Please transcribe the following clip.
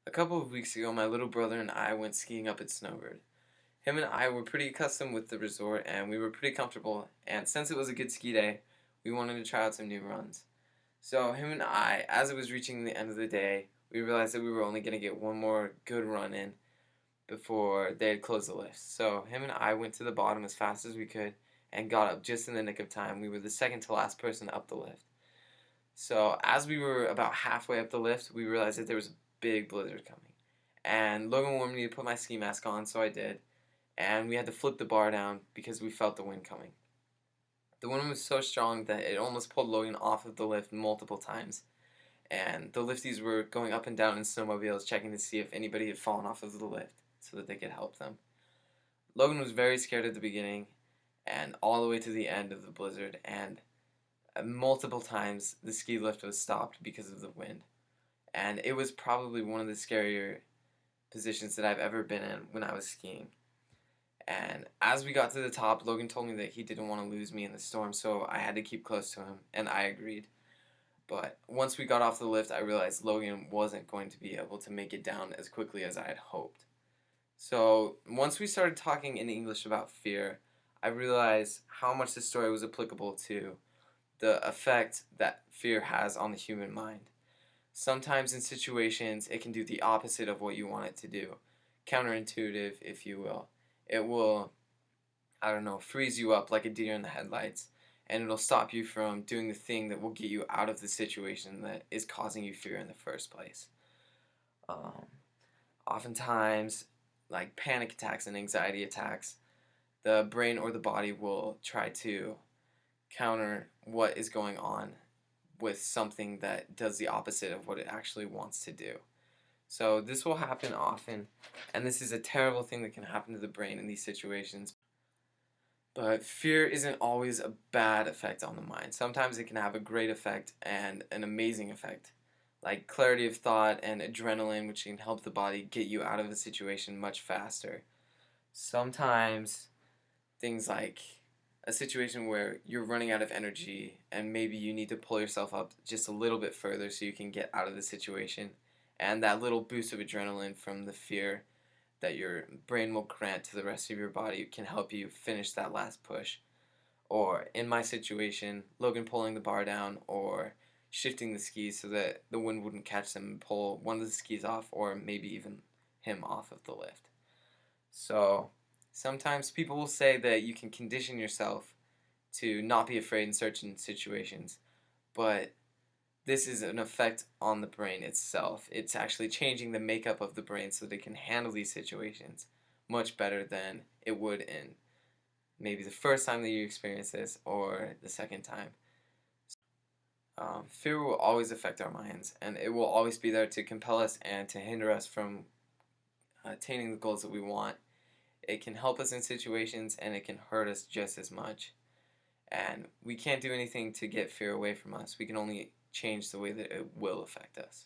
A couple of weeks ago, my little brother and I went skiing up at Snowbird. Him and I were pretty accustomed with the resort and we were pretty comfortable, and since it was a good ski day, we wanted to try out some new runs. So, him and I, as it was reaching the end of the day, we realized that we were only going to get one more good run in before they had closed the lift. So, him and I went to the bottom as fast as we could and got up just in the nick of time. We were the second to last person up the lift. So as we were about halfway up the lift, we realized that there was a big blizzard coming. And Logan wanted me to put my ski mask on, so I did. And we had to flip the bar down because we felt the wind coming. The wind was so strong that it almost pulled Logan off of the lift multiple times. And the lifties were going up and down in snowmobiles checking to see if anybody had fallen off of the lift so that they could help them. Logan was very scared at the beginning and all the way to the end of the blizzard, and multiple times the ski lift was stopped because of the wind. And it was probably one of the scarier positions that I've ever been in when I was skiing. And as we got to the top, Logan told me that he didn't want to lose me in the storm, so I had to keep close to him, and I agreed. But once we got off the lift, I realized Logan wasn't going to be able to make it down as quickly as I had hoped. So once we started talking in English about fear, I realized how much the story was applicable to the effect that fear has on the human mind. Sometimes in situations, it can do the opposite of what you want it to do. Counterintuitive, if you will. It will, I don't know, freeze you up like a deer in the headlights, and it'll stop you from doing the thing that will get you out of the situation that is causing you fear in the first place. Um, Oftentimes, like panic attacks and anxiety attacks, the brain or the body will try to counter what is going on with something that does the opposite of what it actually wants to do. So this will happen often, and this is a terrible thing that can happen to the brain in these situations. But fear isn't always a bad effect on the mind. Sometimes it can have a great effect and an amazing effect, like clarity of thought and adrenaline, which can help the body get you out of a situation much faster. Sometimes things like a situation where you're running out of energy and maybe you need to pull yourself up just a little bit further so you can get out of the situation. And that little boost of adrenaline from the fear that your brain will grant to the rest of your body can help you finish that last push. Or in my situation, Logan pulling the bar down or shifting the skis so that the wind wouldn't catch them and pull one of the skis off, or maybe even him off of the lift. So sometimes people will say that you can condition yourself to not be afraid in certain situations, but this is an effect on the brain itself. It's actually changing the makeup of the brain so that it can handle these situations much better than it would in maybe the first time that you experience this or the second time. Fear will always affect our minds, and it will always be there to compel us and to hinder us from attaining the goals that we want. It can help us in situations, and it can hurt us just as much. And we can't do anything to get fear away from us. We can only change the way that it will affect us.